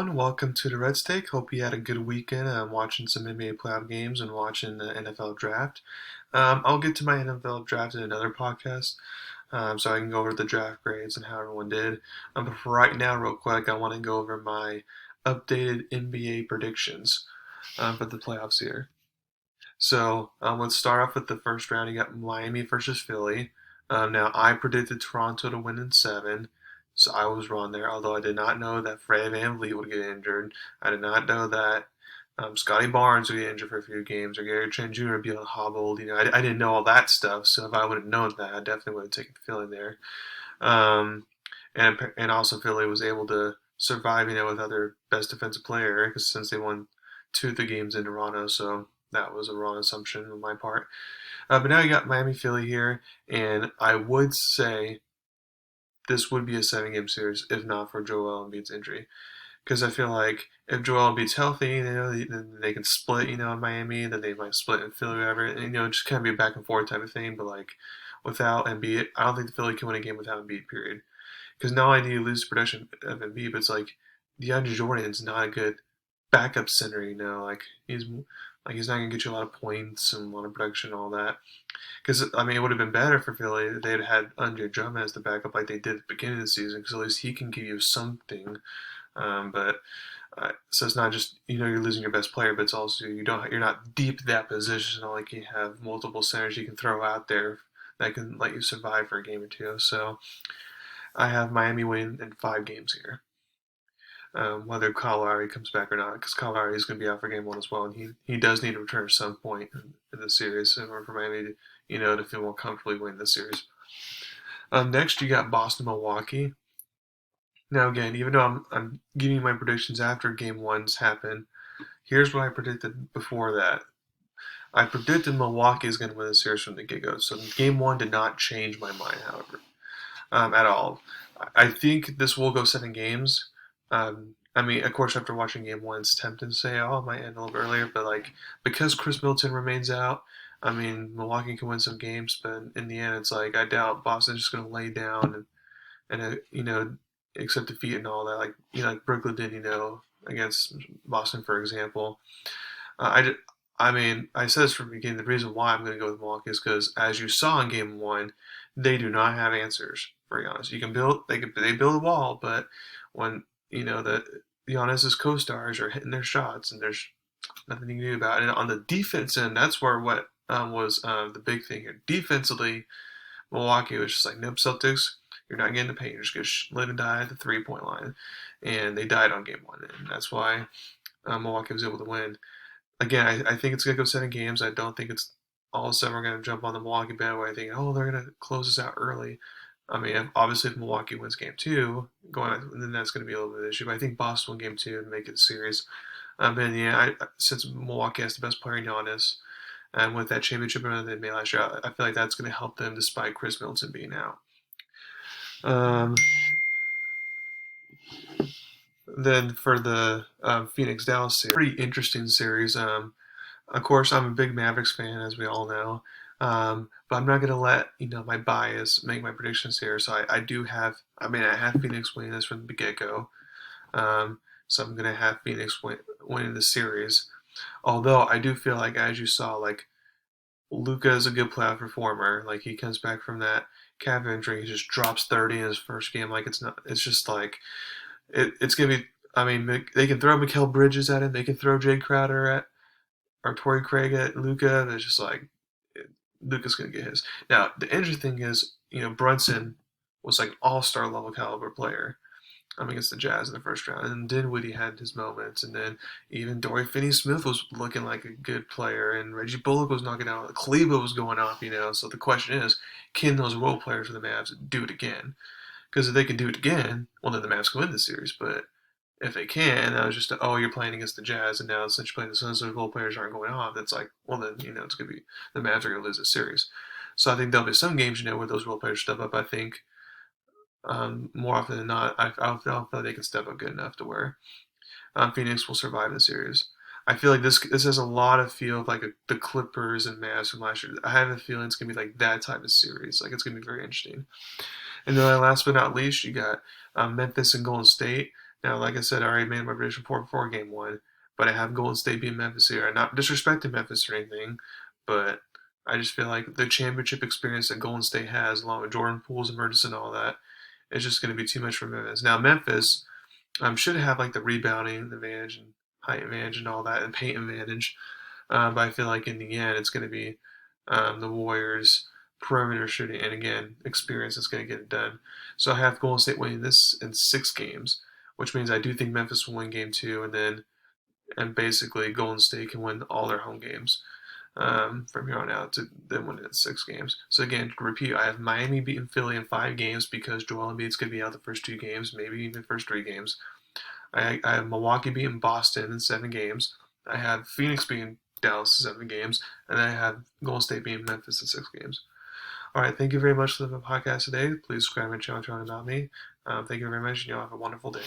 everyone. Welcome to Durrett Take. Hope you had a good weekend. I'm watching some NBA playoff games and watching the NFL draft. I'll get to my NFL draft in another podcast, so I can go over the draft grades and how everyone did. But for right now, real quick, I want to go over my updated NBA predictions for the playoffs here. So let's start off with the first round. You got Miami versus Philly. Now I predicted Toronto to win in seven, so I was wrong there. Although I did not know that Fred VanVleet would get injured. I did not know that Scotty Barnes would get injured for a few games or Gary Trent Jr. would be hobbled. I didn't know all that stuff. So if I would have known that, I definitely would have taken Philly there. Um, and also Philly was able to survive, with other best defensive player because since they won two of the games in Toronto, so that was a wrong assumption on my part. But now you got Miami Philly here, and I would say this would be a 7 game series if not for Joel Embiid's injury. Because I feel like if Joel Embiid's healthy, then they can split, in Miami, then they might split in Philly, whatever, and just kind of be a back and forth type of thing. But like without Embiid, I don't think the Philly can win a game without Embiid. Period. Because not only do you lose the production of Embiid, but it's like DeAndre Jordan's not a good backup center. He's not gonna get you a lot of points and a lot of production and all that. Because it would have been better for Philly if they'd had Andre Drummond as the backup like they did at the beginning of the season, because at least he can give you something. But so it's not just you're losing your best player, but it's also you're not deep at that position. It's not like you have multiple centers you can throw out there that can let you survive for a game or two. So I have Miami win in 5 games here. Whether Kyle Lowry comes back or not, because Kyle Lowry is going to be out for game one as well, and he does need to return at some point in the series in order for Miami to feel more comfortably win the series. Next, you got Boston Milwaukee. Now again, even though I'm giving you my predictions after game one's happened, here's what I predicted before that. I predicted Milwaukee is going to win the series from the get-go, so game one did not change my mind, however, at all. I think this will go 7 games. Of course, after watching game one, it's tempting to say, oh, it might end a little bit earlier, but because Chris Middleton remains out, Milwaukee can win some games, but in the end, it's like I doubt Boston's just going to lay down and accept defeat and all that, like Brooklyn did, against Boston, for example. I said this from the beginning. The reason why I'm going to go with Milwaukee is because, as you saw in Game One, they do not have answers. Very honest, they build a wall, but when that Giannis's co-stars are hitting their shots, and there's nothing you can do about it. And on the defense end, that's where what was the big thing here. Defensively, Milwaukee was just like, nope, Celtics, you're not getting the paint. You're just going to live and die at the 3-point line. And they died on game one. And that's why Milwaukee was able to win. Again, I think it's going to go 7 games. I don't think it's all of a sudden we're going to jump on the Milwaukee bandwagon thinking, oh, they're going to close this out early. Obviously, if Milwaukee wins game two, then that's going to be a little bit of an issue. But I think Boston won game two and make it a series. Since Milwaukee has the best player in Giannis, and with that championship run they made last year, I feel like that's going to help them despite Chris Middleton being out. Then for the Phoenix Dallas series, pretty interesting series. Of course, I'm a big Mavericks fan, as we all know. But I'm not going to let my bias make my predictions here. So I do have. I have Phoenix winning this from the get-go. So I'm going to have Phoenix winning the series. Although I do feel like, as you saw, like Luka is a good playoff performer. Like he comes back from that calf injury, he just drops 30 in his first game. Like it's not. It's just like it's gonna be. They can throw Mikal Bridges at him. They can throw Jay Crowder at or Torrey Craig at Luka. It's just like Luka's gonna get his. Now the interesting thing is, Brunson was like an all-star level caliber player. Against the Jazz in the first round, and Dinwiddie had his moments, and then even Dorian Finney-Smith was looking like a good player, and Reggie Bullock was knocking out. Kleba was going off, So the question is, can those role players for the Mavs do it again? Because if they can do it again, well, then the Mavs can win the series. But if they can, that was just you're playing against the Jazz, and now since you're playing the Suns, those role players aren't going off. That's like, well, then it's gonna be the Mavs are gonna lose the series. So I think there'll be some games, where those role players step up. I think. More often than not, I feel like they can step up good enough to where Phoenix will survive the series. I feel like this has a lot of feel of like the Clippers and Mavs from last year. I have a feeling it's gonna be like that type of series. Like it's gonna be very interesting. And then last but not least, you got Memphis and Golden State. Now, like I said, I already made my prediction for game one, but I have Golden State beating Memphis here. I'm not disrespecting Memphis or anything, but I just feel like the championship experience that Golden State has, along with Jordan Poole's emergence and all that, is just going to be too much for Memphis. Now, Memphis should have like the rebounding advantage and height advantage and all that, and paint advantage. But I feel like in the end, it's going to be the Warriors' perimeter shooting, and again, experience is going to get it done. So I have Golden State winning this in 6 games, which means I do think Memphis will win game two, and basically Golden State can win all their home games from here on out to then win it in 6 games. So again, to repeat, I have Miami beating Philly in 5 games because Joel Embiid's going to be out the first 2 games, maybe even the first 3 games. I have Milwaukee beating Boston in 7 games. I have Phoenix beating Dallas in 7 games, and I have Golden State beating Memphis in 6 games. All right, thank you very much for the podcast today. Please subscribe to my channel to learn about me. Thank you very much, and y'all have a wonderful day.